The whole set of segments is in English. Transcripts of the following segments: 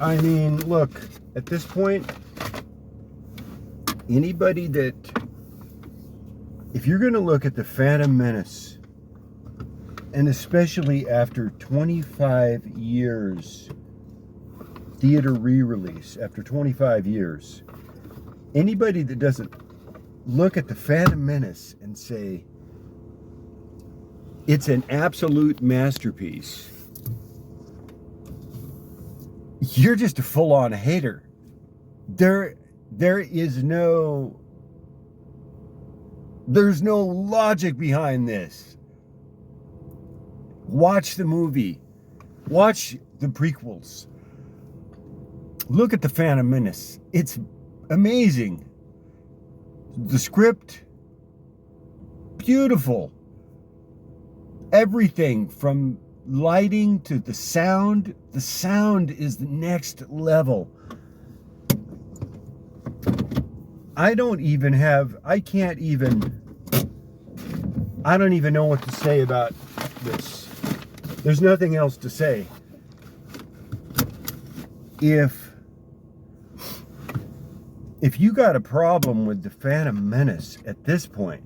I mean, look, at this point, anybody that, if you're going to look at the Phantom Menace, and especially after 25 years, theater re-release, after 25 years, anybody that doesn't look at the Phantom Menace and say, it's an absolute masterpiece, you're just a full-on hater. There's no logic behind this. Watch the movie. Watch the prequels. Look at the Phantom Menace. It's amazing. The script, beautiful. Everything from lighting to the sound is the next level. I don't even know what to say about this. There's nothing else to say. If you got a problem with the Phantom Menace at this point,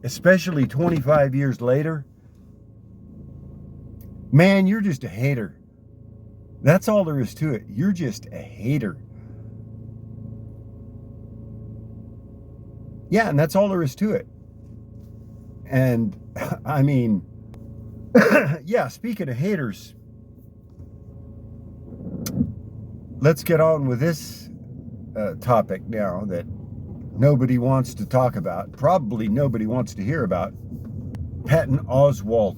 especially 25 years later, man, you're just a hater. That's all there is to it. You're just a hater. Yeah, and that's all there is to it. And, I mean, yeah, speaking of haters, let's get on with this topic now that nobody wants to talk about. Probably nobody wants to hear about. Patton Oswalt.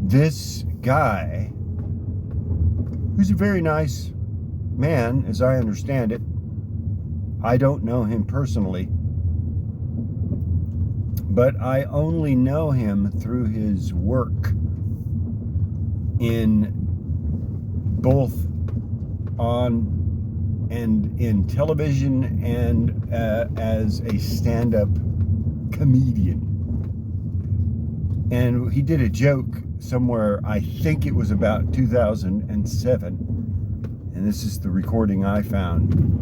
This guy, who's a very nice man, as I understand it. I don't know him personally, but I only know him through his work in both on and in television and as a stand-up comedian. And he did a joke somewhere, I think it was about 2007, and this is the recording I found.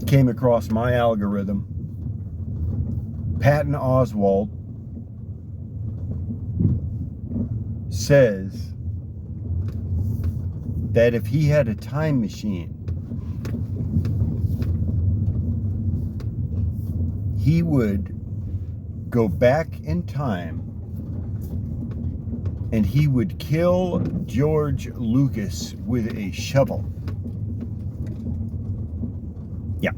Came across my algorithm. Patton Oswalt says that if he had a time machine, he would go back in time and he would kill George Lucas with a shovel. Yeah.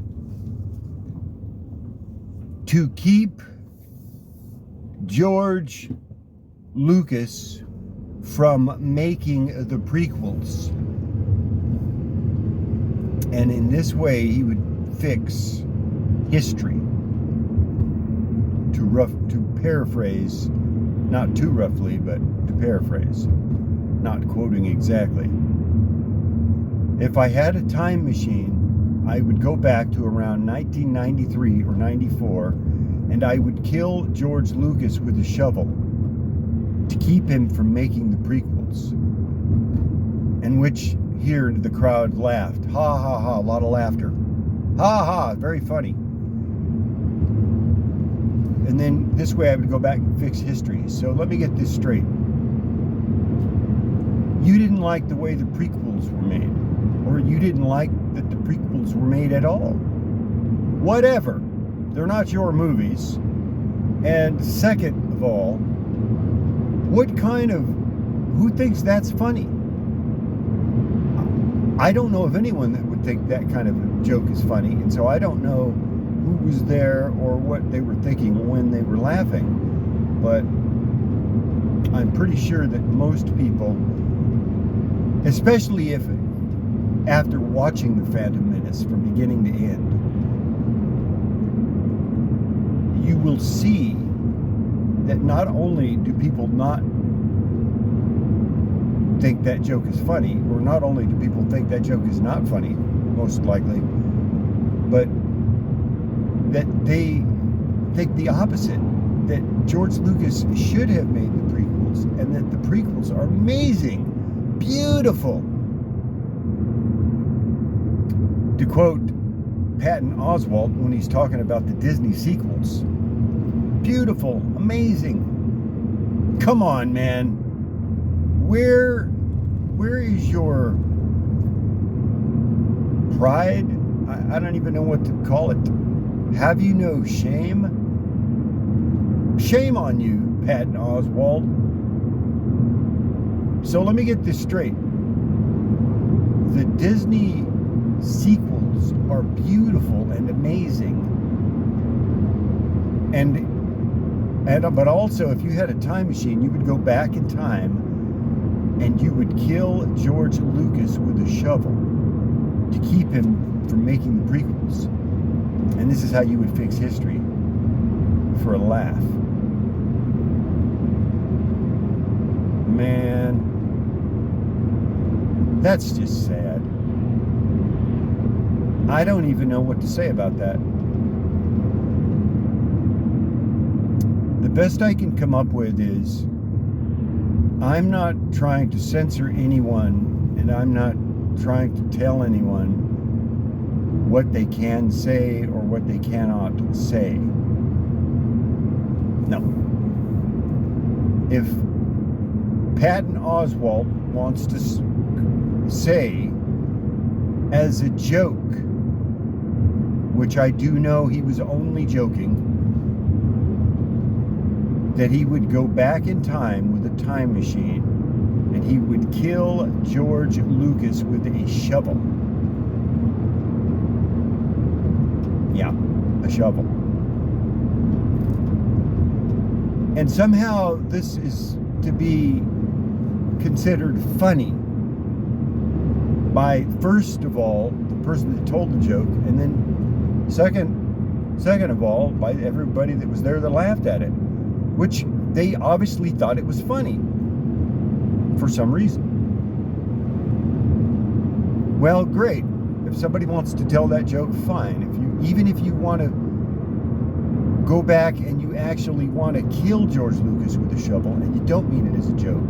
To keep George Lucas from making the prequels. And in this way, he would fix history. To paraphrase, not too roughly, but to paraphrase, not quoting exactly. If I had a time machine, I would go back to around 1993 or 94, and I would kill George Lucas with a shovel to keep him from making the prequels. And which here the crowd laughed. Ha ha ha, a lot of laughter. Ha ha, very funny. And then this way I would go back and fix history. So let me get this straight. You didn't like the way the prequels were made. Or you didn't like that the prequels were made at all. Whatever. They're not your movies. And second of all, who thinks that's funny? I don't know of anyone that would think that kind of a joke is funny. And so I don't know who was there or what they were thinking when they were laughing, but I'm pretty sure that most people, especially if after watching the Phantom Menace from beginning to end, you will see that not only do people not think that joke is funny, or not only do people think that joke is not funny, most likely, but that they think the opposite, that George Lucas should have made the prequels, and that the prequels are amazing, beautiful. To quote Patton Oswalt when he's talking about the Disney sequels, beautiful, amazing. Come on, man. Where is your pride? I don't even know what to call it. Have you no shame? Shame on you, Patton Oswalt. So let me get this straight. The Disney sequels are beautiful and amazing. But also, if you had a time machine, you would go back in time and you would kill George Lucas with a shovel to keep him from making the prequels. And this is how you would fix history for a laugh. Man, that's just sad. I don't even know what to say about that. The best I can come up with is, I'm not trying to censor anyone, and I'm not trying to tell anyone what they can say or what they cannot say. No. If Patton Oswalt wants to say, as a joke, which I do know he was only joking, that he would go back in time with a time machine and he would kill George Lucas with a shovel. Yeah, a shovel. And somehow this is to be considered funny by, first of all, the person that told the joke, and then second of all, by everybody that was there that laughed at it, which they obviously thought it was funny for some reason. Well, great. If somebody wants to tell that joke, fine. Even if you want to go back and you actually want to kill George Lucas with a shovel and you don't mean it as a joke,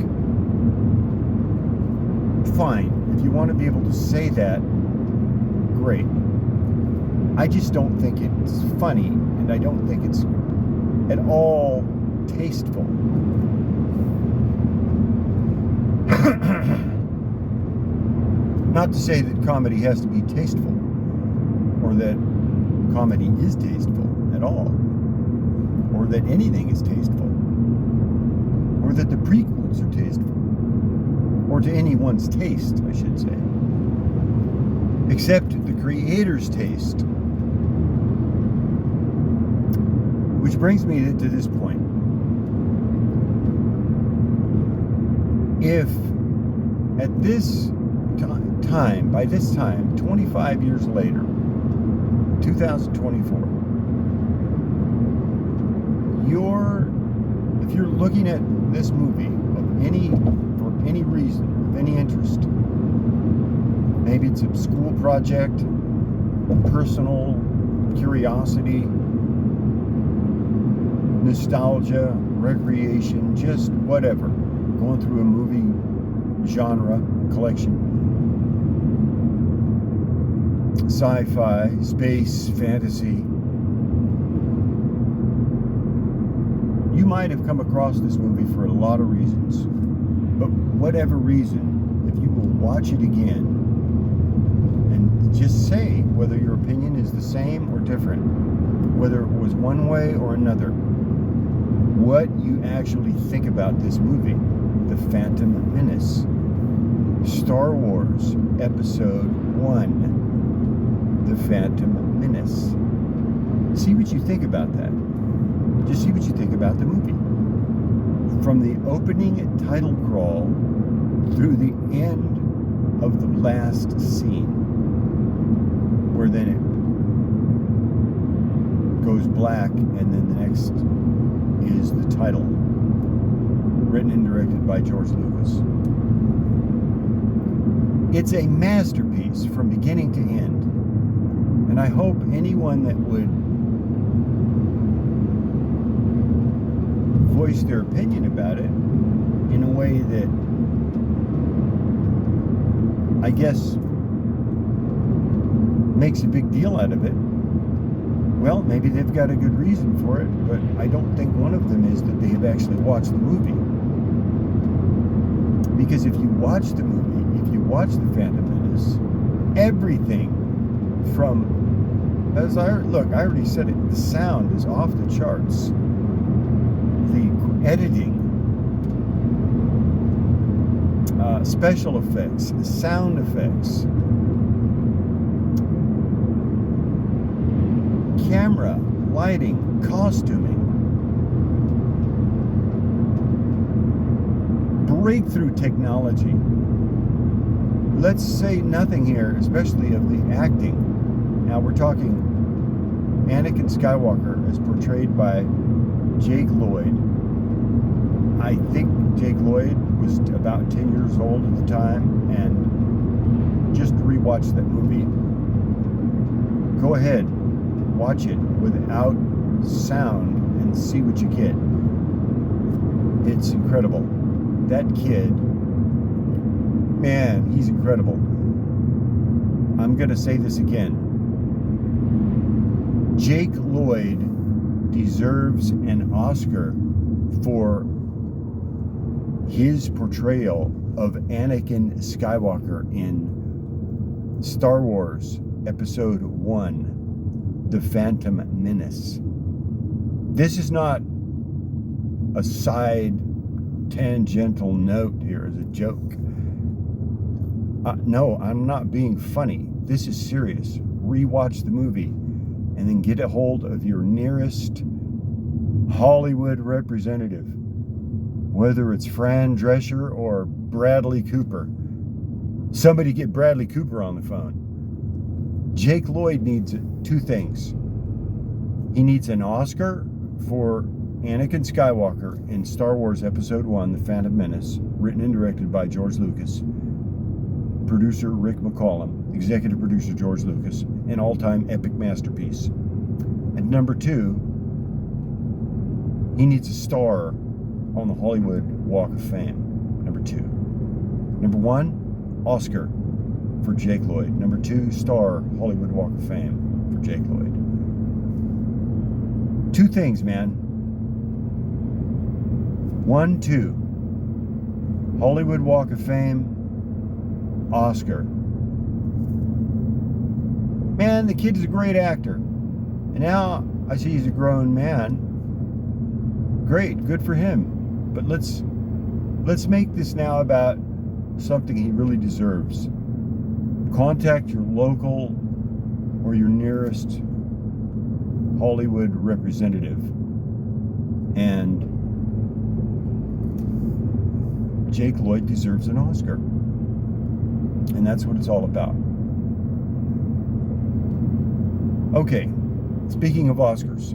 fine. If you want to be able to say that, great. I just don't think it's funny, and I don't think it's at all tasteful. Not to say that comedy has to be tasteful, or that comedy is tasteful at all, or that anything is tasteful, or that the prequels are tasteful, or to anyone's taste, I should say, except the creator's taste. Which brings me to this point. If at this time, by this time, 25 years later, 2024, if you're looking at this movie for any reason, of any interest, maybe it's a school project, a personal curiosity, nostalgia, recreation, just whatever, going through a movie genre collection, sci-fi, space, fantasy, you might have come across this movie for a lot of reasons, but whatever reason, if you will watch it again and just say whether your opinion is the same or different, whether it was one way or another, what you actually think about this movie, The Phantom Menace, Star Wars Episode 1, The Phantom Menace. See what you think about that. Just see what you think about the movie. From the opening title crawl through the end of the last scene, where then it goes black and then the next is the title, written and directed by George Lucas. It's a masterpiece from beginning to end, and I hope anyone that would voice their opinion about it in a way that I guess makes a big deal out of it, well, maybe they've got a good reason for it, but I don't think one of them is that they have actually watched the movie. Because if you watch the movie, if you watch The Phantom Menace, everything from, I already said it, the sound is off the charts. The editing, special effects, sound effects, camera, lighting, costuming, breakthrough technology. Let's say nothing here, especially of the acting. Now we're talking Anakin Skywalker as portrayed by Jake Lloyd. I think Jake Lloyd was about 10 years old at the time, and just rewatch that movie. Go ahead, watch it without sound and see what you get. It's incredible. That kid, man, he's incredible. I'm going to say this again. Jake Lloyd deserves an Oscar for his portrayal of Anakin Skywalker in Star Wars Episode 1, The Phantom Menace. This is not a side tangential note here as a joke. No, I'm not being funny. This is serious. Rewatch the movie and then get a hold of your nearest Hollywood representative, whether it's Fran Drescher or Bradley Cooper. Somebody get Bradley Cooper on the phone. Jake Lloyd needs two things. He needs an Oscar for Anakin Skywalker in Star Wars Episode 1, The Phantom Menace, written and directed by George Lucas, producer Rick McCallum, executive producer George Lucas, an all-time epic masterpiece. And number two, he needs a star on the Hollywood Walk of Fame. Number two. Number one, Oscar for Jake Lloyd. Number two, star Hollywood Walk of Fame for Jake Lloyd. Two things, man. 1, 2. Hollywood Walk of Fame, Oscar. Man, the kid is a great actor. And now I see he's a grown man. Great, good for him. But let's make this now about something he really deserves. Contact your local or your nearest Hollywood representative, and Jake Lloyd deserves an Oscar. And that's what it's all about. Okay, speaking of Oscars,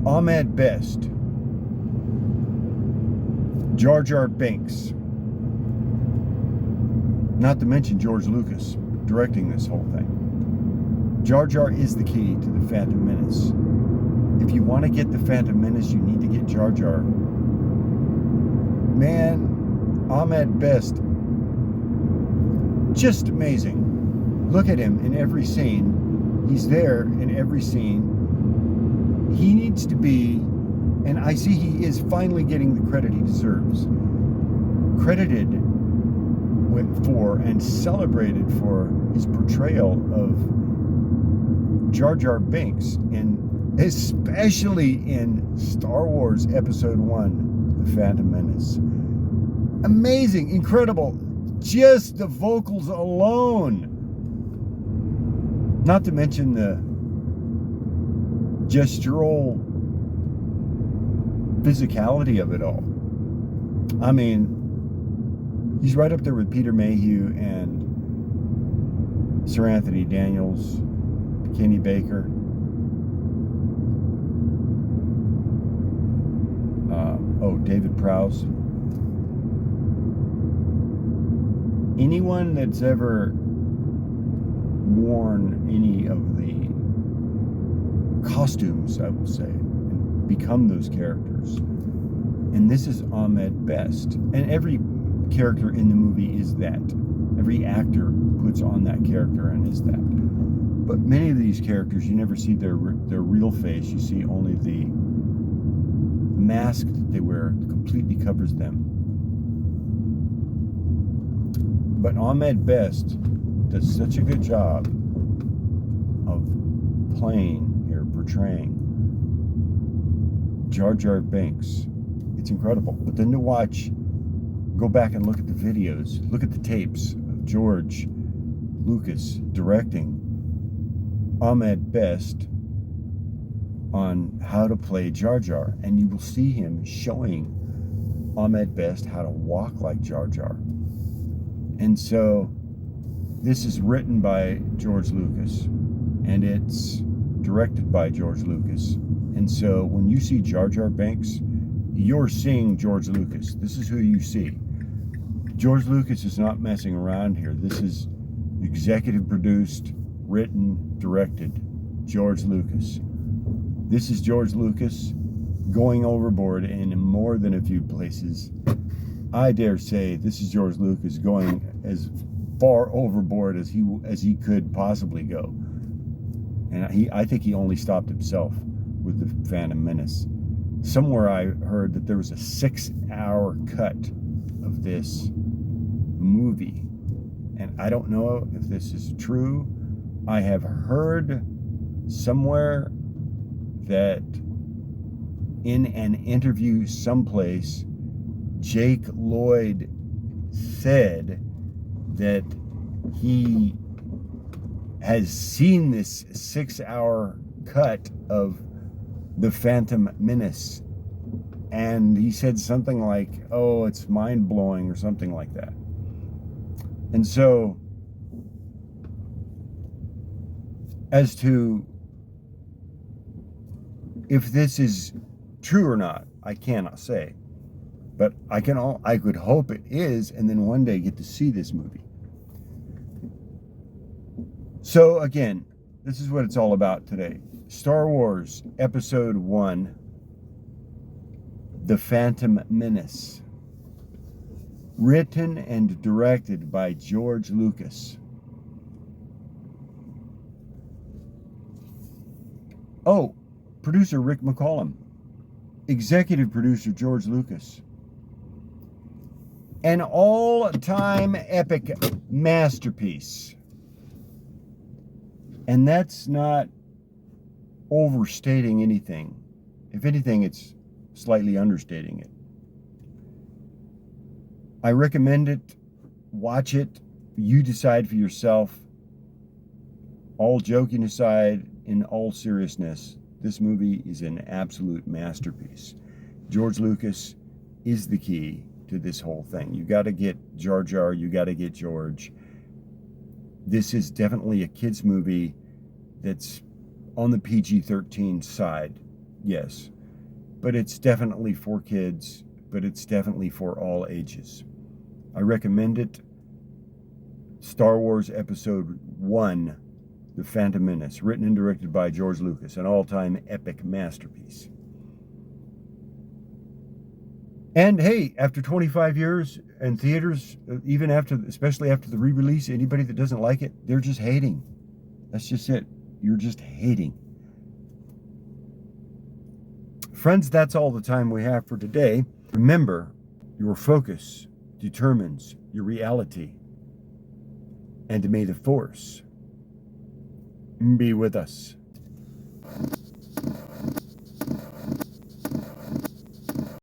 Ahmed Best, Jar Jar Binks, not to mention George Lucas directing this whole thing. Jar Jar is the key to the Phantom Menace. If you want to get the Phantom Menace, you need to get Jar Jar. Man, Ahmed Best, just amazing. Look at him in every scene. He's there in every scene. He needs to be, and I see he is finally getting the credit he deserves. Credited for and celebrated for his portrayal of Jar Jar Binks, and especially in Star Wars Episode 1, The Phantom Menace. Amazing, incredible, just the vocals alone. Not to mention the gestural physicality of it all. I mean, he's right up there with Peter Mayhew and Sir Anthony Daniels, Kenny Baker. David Prowse. Anyone that's ever worn any of the costumes, I will say, and become those characters, And this is Ahmed Best. And every character in the movie is that. Every actor puts on that character and is that. But many of these characters, you never see their real face. You see only the mask that they wear that completely covers them. But Ahmed Best does such a good job of portraying Jar Jar Binks. It's incredible. But then to go back and look at the videos, look at the tapes of George Lucas directing Ahmed Best on how to play Jar Jar, and you will see him showing Ahmed Best how to walk like Jar Jar. And so this is written by George Lucas, and it's directed by George Lucas. And so when you see Jar Jar Binks, you're seeing George Lucas. This is who you see. George Lucas is not messing around here. This is executive produced, written, directed George Lucas. This is George Lucas going overboard in more than a few places. I dare say this is George Lucas going as far overboard as he could possibly go. And I think he only stopped himself with the Phantom Menace. Somewhere I heard that there was a 6-hour cut of this movie. And I don't know if this is true. I have heard somewhere that in an interview someplace, Jake Lloyd said that he has seen this 6-hour cut of the Phantom Menace, and he said something like, oh, it's mind-blowing or something like that. And so as to if this is true or not, I cannot say. But I could hope it is, and then one day get to see this movie. So again, this is what it's all about today. Star Wars Episode 1, The Phantom Menace. Written and directed by George Lucas. Oh, producer Rick McCallum. Executive producer George Lucas. An all-time epic masterpiece. And that's not overstating anything. If anything, it's slightly understating it. I recommend it. Watch it. You decide for yourself. All joking aside, in all seriousness, this movie is an absolute masterpiece. George Lucas is the key to this whole thing. You got to get Jar Jar. You got to get George. This is definitely a kids movie that's on the PG-13 side, yes. But it's definitely for kids, but it's definitely for all ages. I recommend it. Star Wars Episode 1, The Phantom Menace, written and directed by George Lucas, an all-time epic masterpiece. And hey, after 25 years in theaters, especially after the re-release, anybody that doesn't like it, they're just hating. That's just it. You're just hating. Friends, that's all the time we have for today. Remember, your focus determines your reality. And may the Force be with us.